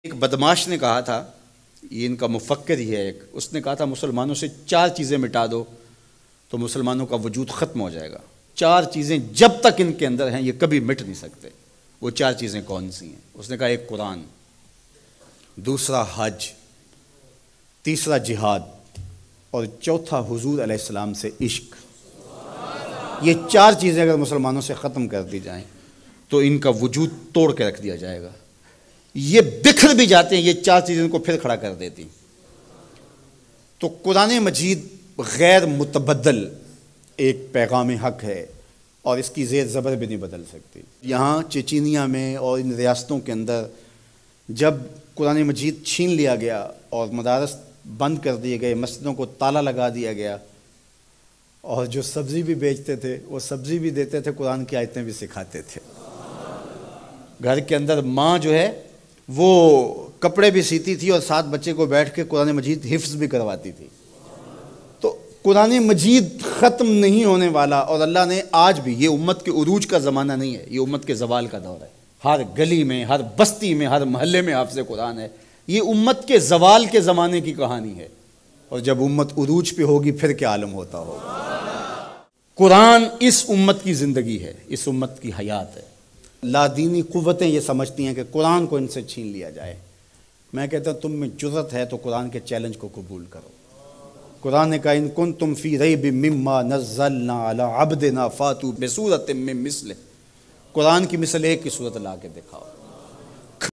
ایک بدماش نے کہا تھا، یہ ان کا مفکر ہی ہے ایک، اس نے کہا تھا مسلمانوں سے 4 چیزیں مٹا دو تو مسلمانوں کا وجود ختم ہو جائے گا۔ 4 چیزیں جب تک ان کے اندر ہیں یہ کبھی مٹ نہیں سکتے۔ وہ 4 چیزیں کون سی ہیں؟ اس نے کہا ایک قرآن، دوسرا حج، تیسرا جہاد، اور چوتھا حضور علیہ السلام سے عشق۔ یہ 4 چیزیں اگر مسلمانوں سے ختم کر دی جائیں تو ان کا وجود توڑ کے رکھ دیا جائے گا۔ یہ بکھر بھی جاتے ہیں، یہ 4 چیزیں ان کو پھر کھڑا کر دیتی۔ تو قرآن مجید غیر متبدل ایک پیغام حق ہے اور اس کی زیر زبر بھی نہیں بدل سکتی۔ یہاں چچینیا میں اور ان ریاستوں کے اندر جب قرآن مجید چھین لیا گیا اور مدارس بند کر دیے گئے، مسجدوں کو تالا لگا دیا گیا، اور جو سبزی بھی بیچتے تھے وہ سبزی بھی دیتے تھے، قرآن کی آیتیں بھی سکھاتے تھے۔ گھر کے اندر ماں جو ہے وہ کپڑے بھی سیتی تھی اور ساتھ بچے کو بیٹھ کے قرآن مجید حفظ بھی کرواتی تھی۔ تو قرآن مجید ختم نہیں ہونے والا، اور اللہ نے آج بھی، یہ امت کے عروج کا زمانہ نہیں ہے، یہ امت کے زوال کا دور ہے۔ ہر گلی میں، ہر بستی میں، ہر محلے میں حافظ قرآن ہے۔ یہ امت کے زوال کے زمانے کی کہانی ہے، اور جب امت عروج پہ ہوگی پھر کیا عالم ہوتا ہوگا۔ قرآن اس امت کی زندگی ہے، اس امت کی حیات ہے۔ لادینی قوتیں یہ سمجھتی ہیں کہ قرآن کو ان سے چھین لیا جائے۔ میں کہتا ہوں تم میں جرأت ہے تو قرآن کے چیلنج کو قبول کرو۔ قرآن نے کہا ان کنتم فی ریب مما نزلنا علی عبدنا فاتوا بسورۃ من مثلہ، قرآن کی مثل ایک کی صورت لا کے دکھاؤ۔